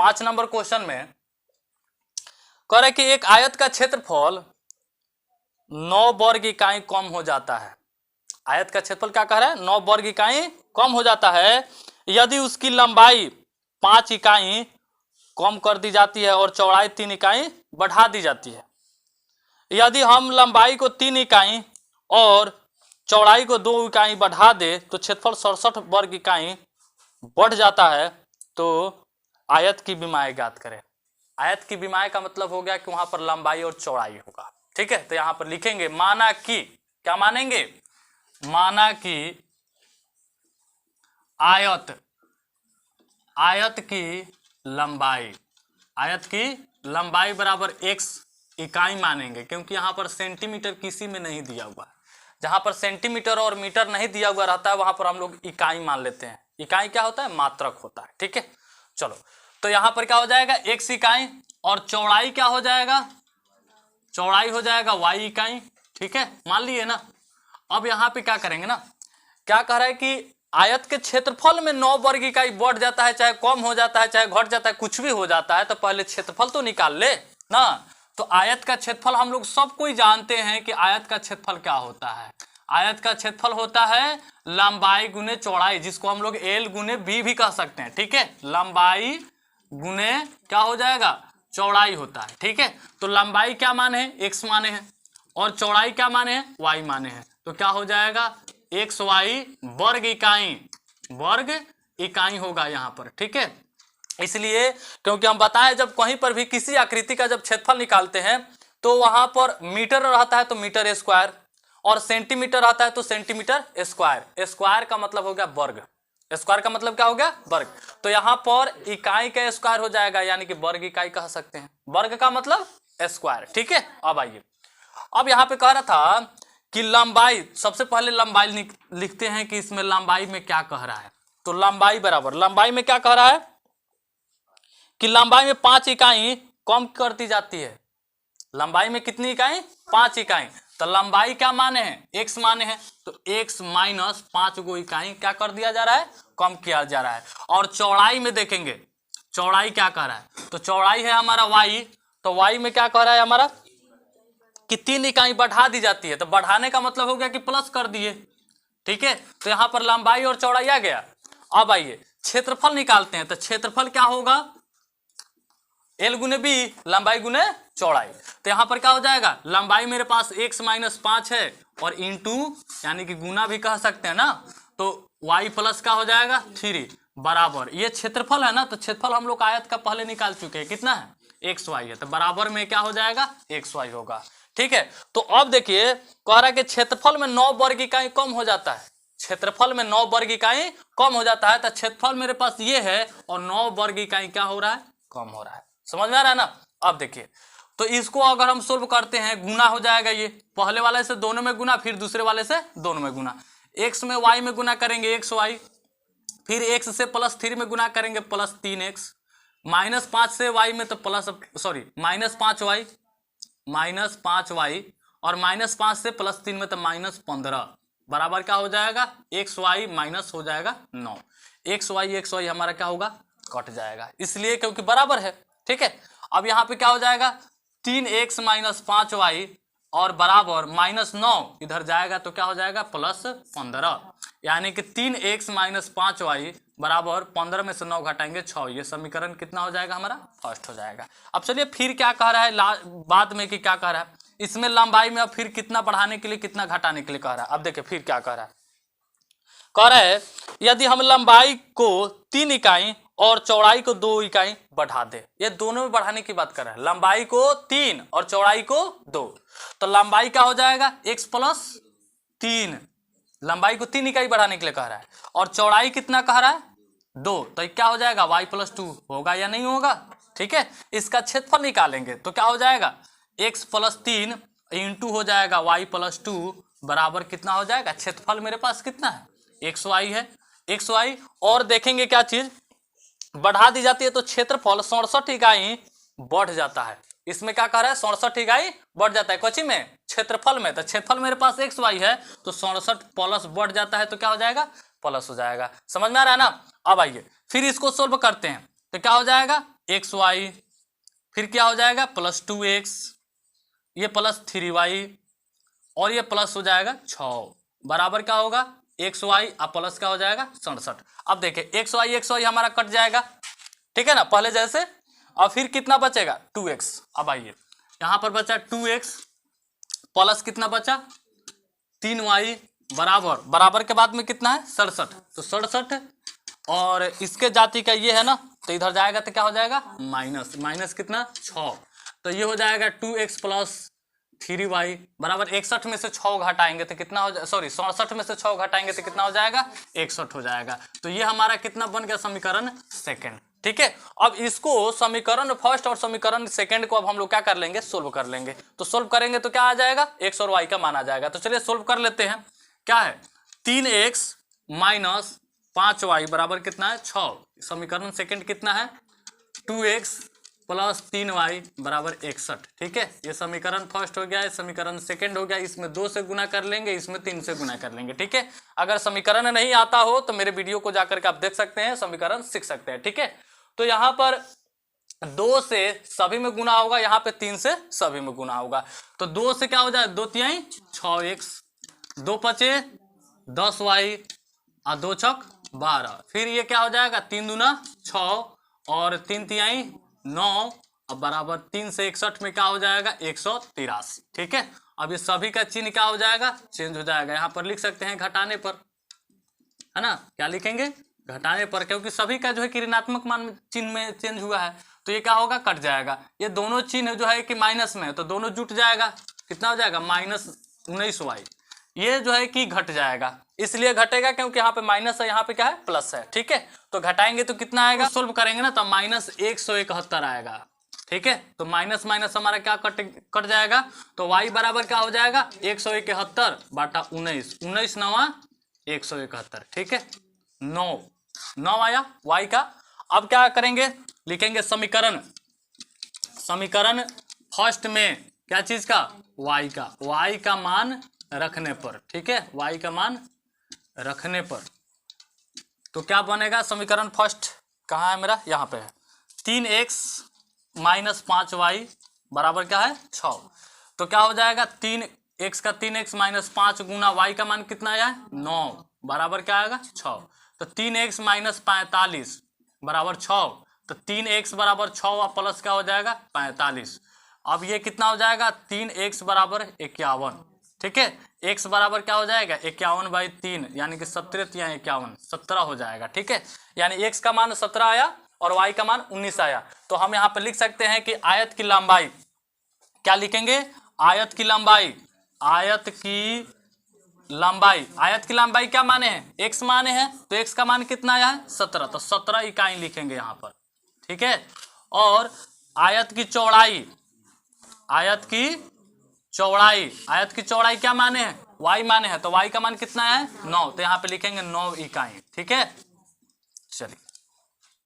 5 number question में कह रहे कि एक आयत का क्षेत्रफल 9 वर्ग इकाई कम हो जाता है। आयत का क्षेत्रफल क्या कह रहा है? 9 वर्ग इकाई कम हो जाता है यदि उसकी लंबाई 5 इकाई कम कर दी जाती है और चौड़ाई 3 इकाई बढ़ा दी जाती है। यदि हम लंबाई को 3 इकाई और चौड़ाई को 2 इकाई बढ़ा दे तो क्षेत्रफल 67 वर्ग इकाई बढ़ जाता है। तो आयत की विमाएँ ज्ञात करें। आयत की विमाएँ का मतलब हो गया कि वहां पर लंबाई और चौड़ाई होगा। ठीक है, तो यहां पर लिखेंगे माना कि, क्या मानेंगे? माना कि आयत की लंबाई बराबर x इकाई मानेंगे, क्योंकि यहां पर सेंटीमीटर किसी में नहीं दिया हुआ है। जहां पर सेंटीमीटर और मीटर नहीं दिया हुआ रहता है वहां पर हम लोग इकाई मान लेते हैं। इकाई क्या होता है? मात्रक होता है। ठीक है, चलो तो यहां पर क्या हो जाएगा? x इकाई और चौड़ाई क्या हो जाएगा? चौड़ाई हो जाएगा y इकाई। ठीक है, मान लिए ना। अब यहां पे क्या करेंगे ना, क्या कह रहा है कि आयत के क्षेत्रफल में 9 वर्ग इकाई बढ़ जाता है, चाहे कम हो जाता है, चाहे घट जाता है, कुछ भी हो जाता है, तो पहले क्षेत्रफल तो निकाल ले ना। तो आयत का क्षेत्रफल हम लोग सब कोई जानते हैं कि आयत का क्षेत्रफल क्या होता है। आयत का क्षेत्रफल होता है लंबाई गुने चौड़ाई, जिसको हम लोग L गुने B भी कह सकते हैं। ठीक है, लंबाई गुने क्या हो जाएगा? चौड़ाई होता है। ठीक है, तो लंबाई क्या माने हैं? x माने हैं, और चौड़ाई क्या माने हैं? y माने हैं। तो क्या हो जाएगा? एक्स वाई वर्ग इकाई होगा यहाँ पर। ठीक है, इसलिए क्योंकि हम बताएं जब कहीं पर भी किसी आकृति का जब क्षेत्रफल निकालते हैं तो वहां पर मीटर रहता है तो मीटर स्क्वायर, और सेंटीमीटर रहता है तो सेंटीमीटर स्क्वायर। स्क्वायर का मतलब हो गया वर्ग। स्क्वायर का मतलब क्या हो गया? वर्ग। तो यहाँ पर इकाई का स्क्वायर हो जाएगा, यानी कि वर्ग इकाई कह सकते हैं। वर्ग का मतलब स्क्वायर। ठीक है, अब आइए, अब यहाँ पे कह रहा था कि लंबाई, सबसे पहले लंबाई लिखते हैं कि इसमें लंबाई में क्या कह रहा है। तो लंबाई बराबर, लंबाई में क्या कह रहा है कि लंबाई में 5 इकाई कम कर दी जाती है। लंबाई में कितनी इकाई? 5 इकाई। तो लंबाई क्या माने हैं? x माने हैं, तो x माइनस 5 गो इकाई क्या कर दिया जा रहा है? कम किया जा रहा है। और चौड़ाई में देखेंगे, चौड़ाई क्या कह रहा है? तो चौड़ाई है हमारा y, तो y में क्या कह रहा है हमारा कि 3 इकाई बढ़ा दी जाती है। तो बढ़ाने का मतलब हो गया कि प्लस कर दिए। ठीक है, तो यहां पर लंबाई और चौड़ाई आ गया। अब आइए क्षेत्रफल निकालते हैं। तो क्षेत्रफल क्या होगा? L गुने B, लंबाई गुने चौड़ाई। तो यहां पर क्या हो जाएगा? लंबाई मेरे पास x माइनस 5 है और इंटू यानी कि गुना भी कह सकते हैं ना, तो y प्लस क्या हो जाएगा? 3 बराबर, ये क्षेत्रफल है ना, तो क्षेत्रफल हम लोग आयत का पहले निकाल चुके हैं, कितना है? xy है, तो बराबर में क्या हो जाएगा? xy होगा। ठीक है, तो अब देखिए कह रहा है कि क्षेत्रफल में 9 वर्ग इकाई कम हो जाता है। क्षेत्रफल में 9 वर्ग इकाई कम हो जाता है, तो क्षेत्रफल मेरे पास ये है और 9 वर्ग इकाई क्या हो रहा है? कम हो रहा है। समझ में आ रहा है ना? अब देखिए, तो इसको अगर हम सोल्व करते हैं, गुना हो जाएगा, ये पहले वाले से दोनों में गुना, फिर दूसरे वाले से दोनों में गुना। x में y में गुना करेंगे xy, फिर x से प्लस 3 में गुना करेंगे प्लस 3x, माइनस 5 से y में तो प्लस, सॉरी माइनस 5y, और माइनस 5 से प्लस 3 में तो माइनस 15 बराबर क्या हो जाएगा? xy माइनस हो जाएगा 9। xy हमारा क्या होगा? कट जाएगा, इसलिए क्योंकि बराबर है। ठीक है, अब यहाँ पे क्या हो जाएगा? 3x माइनस 5y और बराबर माइनस 9 इधर जाएगा तो क्या हो जाएगा? प्लस 15, यानी कि 3x माइनस 5y बराबर 15 में से 9 घटाएंगे 6। ये समीकरण कितना हो जाएगा हमारा? फर्स्ट हो जाएगा। अब चलिए फिर क्या कह रहा है बाद में कि क्या कह रहा है इसमें लंबाई में, अब फिर कितना बढ़ाने के लिए कितना घटाने के लिए कह रहा है। अब देखिए फिर क्या कह रहा है, कह रहा है यदि हम लंबाई को 3 इकाई और चौड़ाई को 2 इकाई बढ़ा दे। ये दोनों में बढ़ाने की बात कर रहा है, लंबाई को 3 और चौड़ाई को 2। तो लंबाई क्या हो जाएगा? x प्लस 3, लंबाई को 3 इकाई बढ़ाने के लिए कह रहा है, और चौड़ाई कितना कह रहा है? 2। तो क्या हो जाएगा? y प्लस 2 होगा या नहीं होगा? ठीक है, इसका क्षेत्रफल निकालेंगे तो क्या हो जाएगा? x प्लस 3 इंटू हो जाएगा y प्लस 2 बराबर कितना हो जाएगा? क्षेत्रफल मेरे पास कितना है? xy है, xy। और देखेंगे क्या चीज बढ़ा दी जाती है तो क्षेत्रफल 67 इकाई बढ़ जाता है। इसमें क्या कह रहा है? 67 इकाई बढ़ जाता है। कोची में? क्षेत्रफल में। तो क्षेत्रफल मेरे पास xy है तो 67 प्लस बढ़ जाता है तो क्या हो जाएगा? प्लस हो जाएगा। समझ में आ रहा है ना? अब आइए फिर इसको सोल्व करते हैं तो क्या हो जाएगा? एक्स वाई, फिर क्या हो जाएगा प्लस 2x, ये प्लस 3y, और ये प्लस हो जाएगा 6 बराबर क्या होगा एक्स वाई, अब प्लस क्या हो जाएगा 67। अब देखिए एक्स वाई हमारा कट जाएगा, ठीक है ना, पहले जैसे। और फिर कितना बचेगा 2x। अब आइए यहाँ पर बचा 2x प्लस कितना बचा 3y बराबर, बराबर के बाद में कितना है 67, तो 67, और इसके जाति का ये है ना, तो इधर जाएगा तो क्या हो जाएगा माइनस, माइनस कितना 6, तो ये हो जाएगा 2x प्लस 3y बराबर 61 में से 6 घटाएंगे तो कितना हो जाएगा, सॉरी 67 में से 6 घटाएंगे तो कितना हो जाएगा 61 हो जाएगा। तो ये हमारा कितना बन गया समीकरण सेकंड, ठीक है। अब इसको समीकरण फर्स्ट और समीकरण सेकंड को अब हम लोग क्या कर लेंगे सोल्व कर लेंगे। तो सोल्व करेंगे तो क्या आ जाएगा x और y का मान आ जाएगा। तो चलिए सोल्व कर लेते हैं। क्या है 3x माइनस 5y बराबर कितना है 6, समीकरण सेकंड कितना है 2x प्लस 3y बराबर 61, ठीक है। ये समीकरण फर्स्ट हो गया है, समीकरण सेकंड हो गया। इसमें 2 से गुना कर लेंगे, इसमें 3 से गुना कर लेंगे, ठीक है। अगर समीकरण नहीं आता हो तो मेरे वीडियो को जाकर के आप देख सकते हैं, समीकरण सीख सकते हैं, ठीक है। तो यहाँ पर 2 से सभी में गुना होगा, यहाँ पे 3 से सभी में गुना होगा। तो 2 से क्या हो जाए 2 तिहाई 6x, 2 पचे 10y और 2 छक 12, फिर ये क्या हो जाएगा 3 दूना 6 और 3 तिहाई 9, अब बराबर 3 से 61 में क्या हो जाएगा 183, ठीक है। अब ये सभी का चिन्ह क्या हो जाएगा चेंज हो जाएगा, यहाँ पर लिख सकते हैं घटाने पर, है ना, क्या लिखेंगे घटाने पर, क्योंकि सभी का जो है कि ऋणात्मक मान चिन्ह में चेंज हुआ है, तो ये क्या होगा कट जाएगा। ये दोनों चिन्ह जो है कि माइनस में है तो दोनों जुट जाएगा, कितना हो जाएगा माइनस 19y, ये जो है कि घट जाएगा, इसलिए घटेगा क्योंकि यहाँ पे माइनस है, यहाँ पे क्या है प्लस है, ठीक है। तो घटाएंगे तो कितना आएगा, सोल्व करेंगे ना तो माइनस 171 आएगा, ठीक है। तो माइनस माइनस हमारा क्या कट जाएगा, तो y बराबर क्या हो जाएगा 171 बाटा 19, 19 नवा 171, ठीक है। 9 आया y का। अब क्या करेंगे लिखेंगे समीकरण, समीकरण फर्स्ट में क्या चीज का y का मान रखने पर, ठीक है, y का मान रखने पर। तो क्या बनेगा समीकरण फर्स्ट कहाँ है मेरा, यहाँ पे है 3x माइनस 5y बराबर क्या है 6, तो क्या हो जाएगा 3x का 3x माइनस 5 गुना y का मान कितना आया है 9 बराबर क्या आएगा 6, तो 3x माइनस 45 बराबर 6, तो 3x बराबर 6 और प्लस क्या हो जाएगा 45। अब ये कितना हो जाएगा 3x बराबर 51, ठीक है। x बराबर क्या हो जाएगा 51/3 यानी कि 17 या 51 17 हो जाएगा, ठीक है। यानी x का मान 17 आया और y का मान 19 आया। तो हम यहाँ पे लिख सकते हैं कि आयत की लंबाई, क्या लिखेंगे आयत की लंबाई, आयत की लंबाई, आयत की लंबाई क्या माने हैं x माने हैं, तो x का मान कितना आया है 17, तो 17 इकाई लिखेंगे यहाँ पर, ठीक है। और आयत की चौड़ाई, आयत की चौड़ाई, आयत की चौड़ाई क्या माने हैं y माने हैं, तो y का मान कितना है 9, तो यहाँ पे लिखेंगे 9 इकाई, ठीक है। चलिए